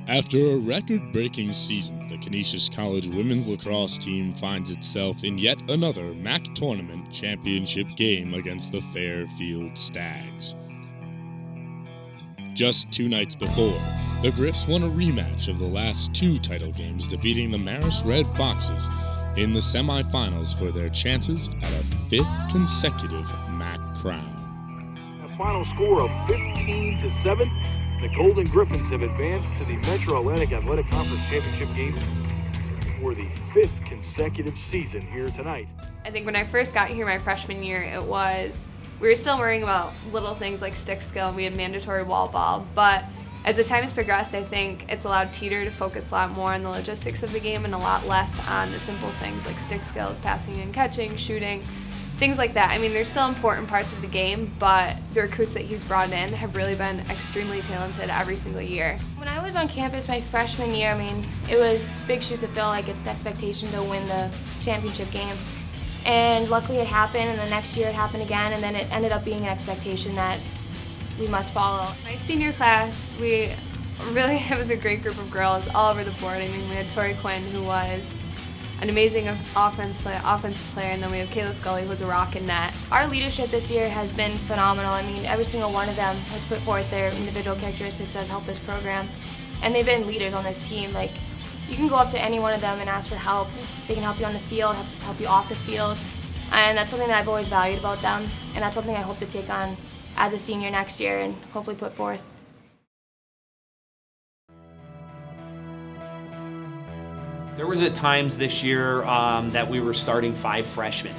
After a record-breaking season, the Canisius College women's lacrosse team finds itself in yet another MAAC tournament championship game against the Fairfield Stags. Just 2 nights before, the Griffs won a rematch of the last 2 title games, defeating the Marist Red Foxes in the semifinals for their chances at a 5th consecutive MAAC crown. A final score of 15-7. The Golden Griffins have advanced to the Metro Atlantic Athletic Conference Championship game for the 5th consecutive season here tonight. I think when I first got here my freshman year, we were still worrying about little things like stick skill. We had mandatory wall ball, but as the time has progressed, I think it's allowed Teeter to focus a lot more on the logistics of the game and a lot less on the simple things like stick skills, passing and catching, shooting, things like that. I mean, there's still important parts of the game, but the recruits that he's brought in have really been extremely talented every single year. When I was on campus my freshman year, I mean, it was big shoes to fill. Like, it's an expectation to win the championship game. And luckily it happened, and the next year it happened again, and then it ended up being an expectation that we must follow. My senior class, it was a great group of girls all over the board. I mean, we had Tori Quinn, who was an amazing offensive player, and then we have Kayla Scully, who was a rock in net. Our leadership this year has been phenomenal. I mean, every single one of them has put forth their individual characteristics that have helped this program, and they've been leaders on this team. Like, you can go up to any one of them and ask for help. They can help you on the field, help you off the field, and that's something that I've always valued about them, and that's something I hope to take on as a senior next year and hopefully put forth. There was at times this year that we were starting 5 freshmen.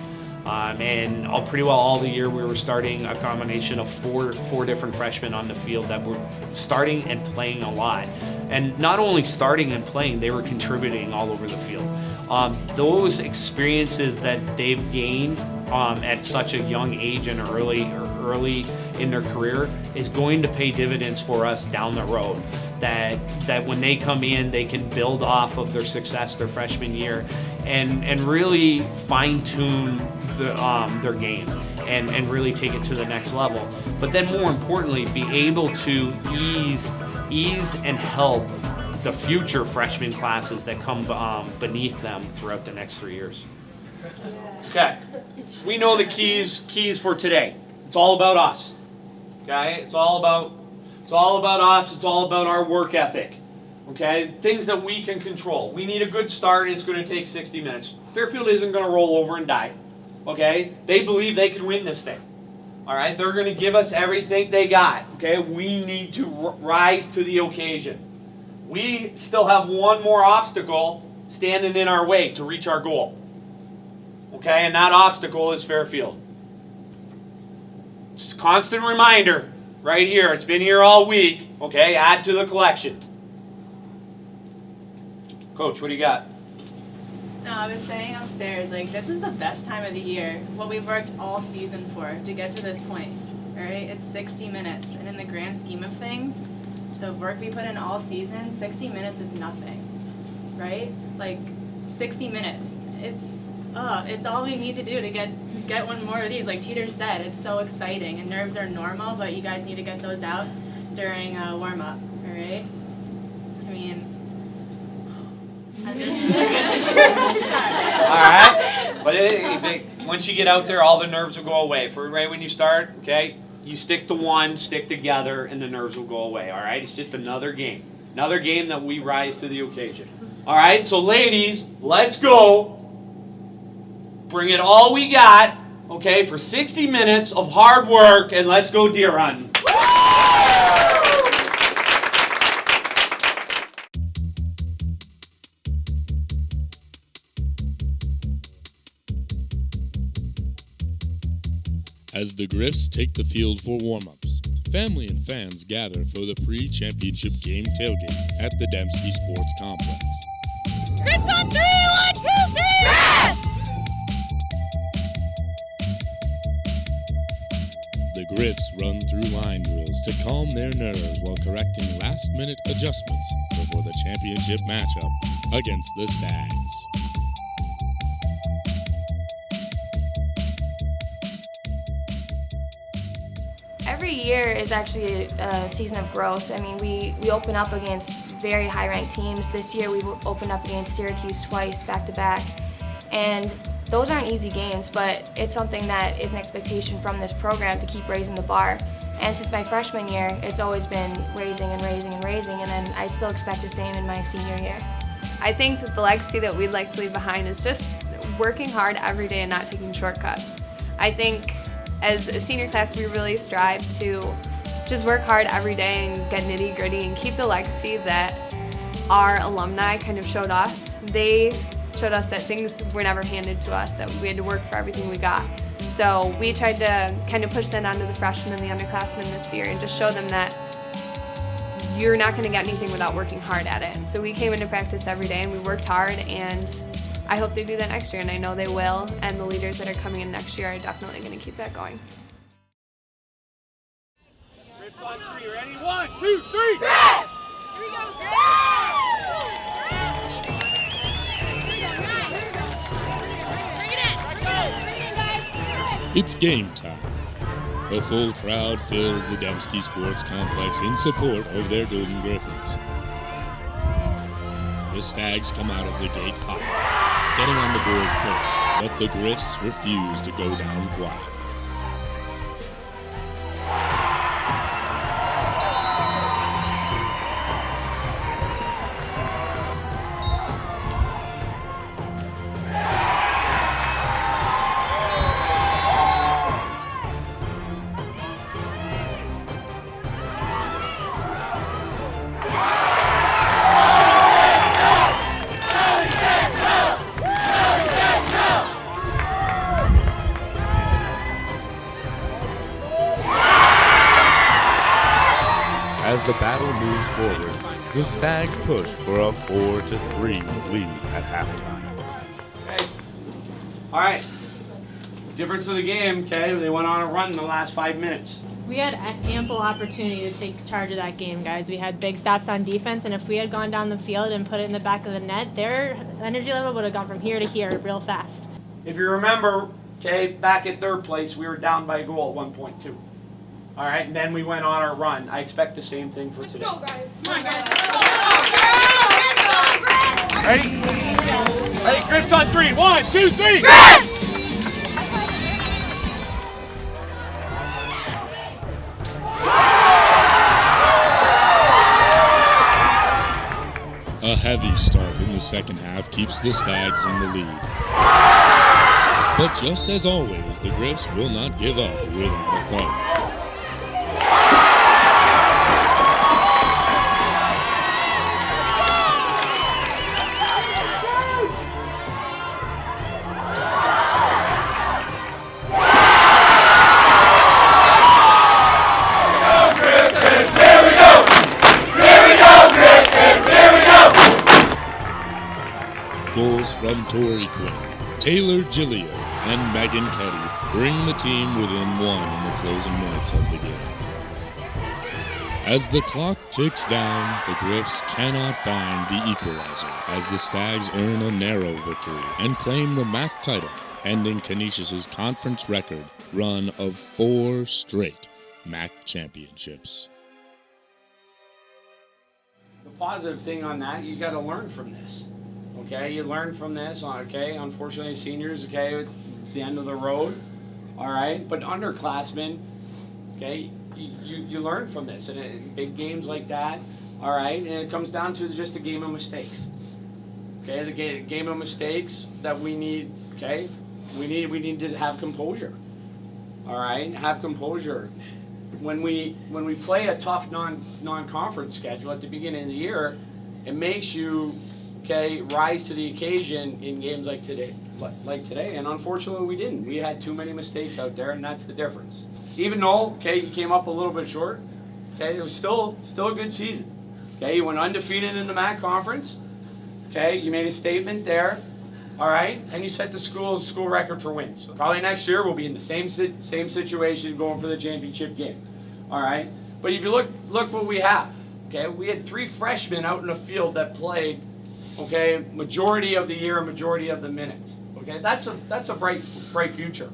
And pretty well all the year we were starting a combination of four different freshmen on the field that were starting and playing a lot. And not only starting and playing, they were contributing all over the field. Those experiences that they've gained at such a young age and early in their career is going to pay dividends for us down the road. That when they come in, they can build off of their success their freshman year and really fine-tune their game and really take it to the next level. But then more importantly, be able to ease and help the future freshman classes that come beneath them throughout the next 3 years. Okay, we know the keys for today. It's all about us. Okay, it's all about us. It's all about our work ethic. Okay, things that we can control. We need a good start, and it's going to take 60 minutes. Fairfield isn't going to roll over and die. Okay, they believe they can win this thing. All right, they're going to give us everything they got. Okay, we need to rise to the occasion. We still have one more obstacle standing in our way to reach our goal. Okay, and that obstacle is Fairfield. Just a constant reminder right here. It's been here all week. Okay, add to the collection. Coach, what do you got? No, I was saying upstairs, like, this is the best time of the year, what we've worked all season for to get to this point, all right? It's 60 minutes, and in the grand scheme of things, the work we put in all season, 60 minutes is nothing, right? Like, 60 minutes, it's all we need to do to get one more of these. Like Teeter said, it's so exciting, and nerves are normal, but you guys need to get those out during warm-up, all right? I mean, All right, but once you get out there, all the nerves will go away. Right when you start, okay, you stick to one, stick together, and the nerves will go away. All right, it's just another game that we rise to the occasion. All right, so ladies, let's go. Bring it all we got, okay, for 60 minutes of hard work, and let's go deer hunting. As the Griffs take the field for warm-ups, family and fans gather for the pre-championship game tailgate at the Dempsey Sports Complex. Griffs on 3, 1, 2, 3! Yes! The Griffs run through line drills to calm their nerves while correcting last-minute adjustments before the championship matchup against the Stags. Every year is actually a season of growth. I mean, we open up against very high-ranked teams. This year we opened up against Syracuse twice, back-to-back, and those aren't easy games, but it's something that is an expectation from this program to keep raising the bar. And since my freshman year, it's always been raising and raising and raising, and then I still expect the same in my senior year. I think that the legacy that we'd like to leave behind is just working hard every day and not taking shortcuts. I think as a senior class, we really strive to just work hard every day and get nitty-gritty and keep the legacy that our alumni kind of showed us. They showed us that things were never handed to us, that we had to work for everything we got. So we tried to kind of push that onto the freshmen and the underclassmen this year and just show them that you're not going to get anything without working hard at it. So we came into practice every day and we worked hard, and I hope they do that next year, and I know they will, and the leaders that are coming in next year are definitely going to keep that going. Griffs on three, ready? 1, 2, 3. Yes! Here we go. Bring it in. Bring it in, guys. It's game time. A full crowd fills the Dembski Sports Complex in support of their Golden Griffins. The Stags come out of the gate hot, getting on the board first, but the Griffs refuse to go down quietly. As the battle moves forward, the Stags push for a 4-3 lead at halftime. Okay. All right. Difference of the game, okay? They went on a run in the last 5 minutes. We had ample opportunity to take charge of that game, guys. We had big stops on defense, and if we had gone down the field and put it in the back of the net, their energy level would have gone from here to here real fast. If you remember, okay, back at third place, we were down by a goal at 1.2. All right, and then we went on our run. I expect the same thing for today. Let's go, guys. Come on, guys. Ready? Ready, Griffs on three. 1, 2, 3. Griffs! A heavy start in the second half keeps the Stags in the lead. But just as always, the Griffs will not give up without a fight. Goals from Tori Quinn, Taylor Gillio, and Megan Ketty bring the team within one in the closing minutes of the game. As the clock ticks down, the Griffs cannot find the equalizer as the Stags earn a narrow victory and claim the MAAC title, ending Canisius' conference record run of 4 straight MAAC championships. The positive thing on that, you got to learn from this. Okay, you learn from this. Okay, unfortunately, seniors. Okay, it's the end of the road. All right, but underclassmen. Okay, you learn from this, and in big games like that. All right, and it comes down to just a game of mistakes. Okay, the game of mistakes that we need. Okay, we need to have composure. All right, have composure. When we play a tough non-conference schedule at the beginning of the year, it makes you rise to the occasion in games like today. And unfortunately we didn't. We had too many mistakes out there, and that's the difference. Even though, you came up a little bit short, it was still a good season. You went undefeated in the MAAC conference. You made a statement there. All right, and you set the school record for wins. Probably next year we'll be in the same situation going for the championship game. All right, but if you look what we have. We had 3 freshmen out in the field that played. Majority of the year, majority of the minutes. That's a bright future.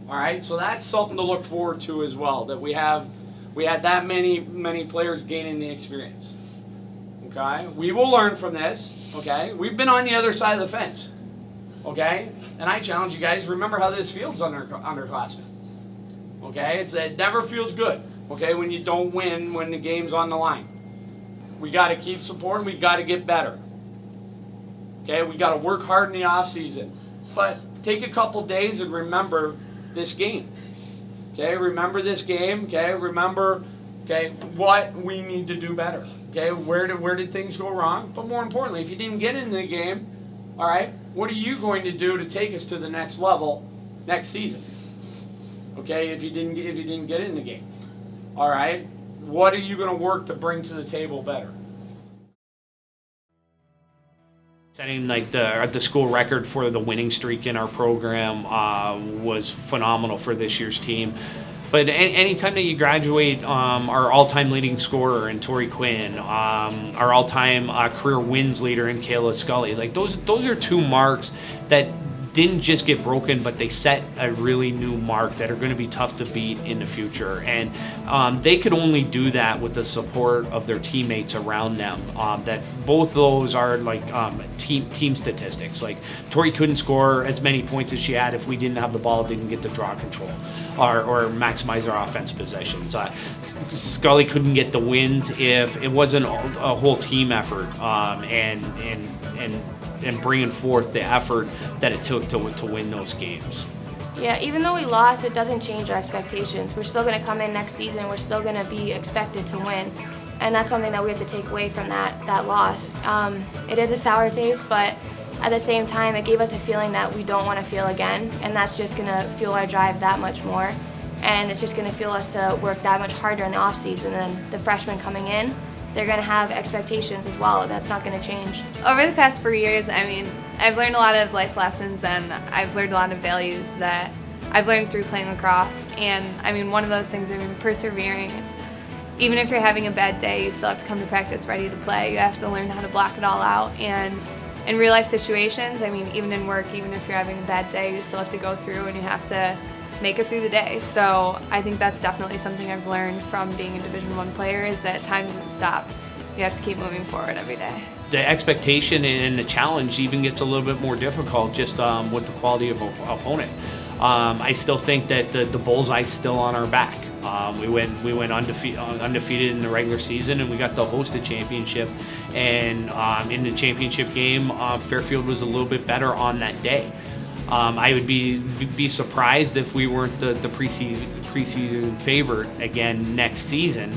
All right, so that's something to look forward to as well. That we had that many players gaining the experience. okay? We will learn from this, okay? We've been on the other side of the fence, okay? And I challenge you guys, remember how this feels underclassmen, okay? It never feels good, okay, when you don't win when the game's on the line. We got to keep supporting, we got to get better, okay? We got to work hard in the off season, but take a couple days and remember this game, okay? Remember this game, okay? Remember, okay, what we need to do better, okay? Where did things go wrong? But more importantly, if you didn't get into the game, all right, what are you going to do to take us to the next level next season? Okay, if you didn't get in the game, all right, what are you going to work to bring to the table better? Setting like the school record for the winning streak in our program was phenomenal for this year's team. But anytime that you graduate, our all-time leading scorer in Tori Quinn, our all-time career wins leader in Kayla Scully, like those are two marks that didn't just get broken, but they set a really new mark that are going to be tough to beat in the future. And they could only do that with the support of their teammates around them. That both those are like team statistics. Like Tori couldn't score as many points as she had if we didn't have the ball, didn't get the draw control, or maximize our offense possessions. Scully couldn't get the wins if it wasn't a whole team effort and bringing forth the effort that it took to win those games. Yeah, even though we lost, it doesn't change our expectations. We're still going to come in next season. We're still going to be expected to win. And that's something that we have to take away from that loss. It is a sour taste, but at the same time, it gave us a feeling that we don't want to feel again. And that's just going to fuel our drive that much more. And it's just going to fuel us to work that much harder in the off season. And the freshmen coming in, they're going to have expectations as well. That's not going to change. Over the past 4 years, I mean, I've learned a lot of life lessons, and I've learned a lot of values that I've learned through playing lacrosse. And I mean, one of those things, I mean, persevering. Even if you're having a bad day, you still have to come to practice ready to play. You have to learn how to block it all out. And in real life situations, I mean, even in work, even if you're having a bad day, you still have to go through and you have to make it through the day. So I think that's definitely something I've learned from being a Division I player, is that time doesn't stop. You have to keep moving forward every day. The expectation and the challenge even gets a little bit more difficult just with the quality of opponent. I still think that the bullseye's still on our back. We went undefeated in the regular season, and we got the hosted championship. And in the championship game, Fairfield was a little bit better on that day. I would be surprised if we weren't the preseason favorite again next season.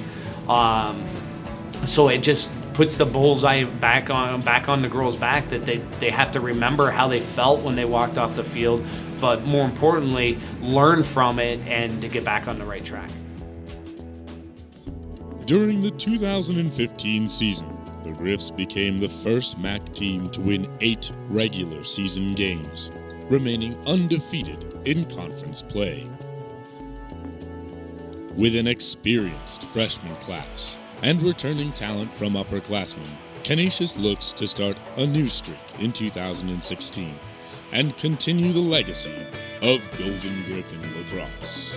So it just puts the bullseye back on the girls' back, that they have to remember how they felt when they walked off the field, but more importantly, learn from it and to get back on the right track. During the 2015 season, the Griffs became the first MAAC team to win 8 regular season games, remaining undefeated in conference play. With an experienced freshman class and returning talent from upperclassmen, Canisius looks to start a new streak in 2016 and continue the legacy of Golden Griffin lacrosse.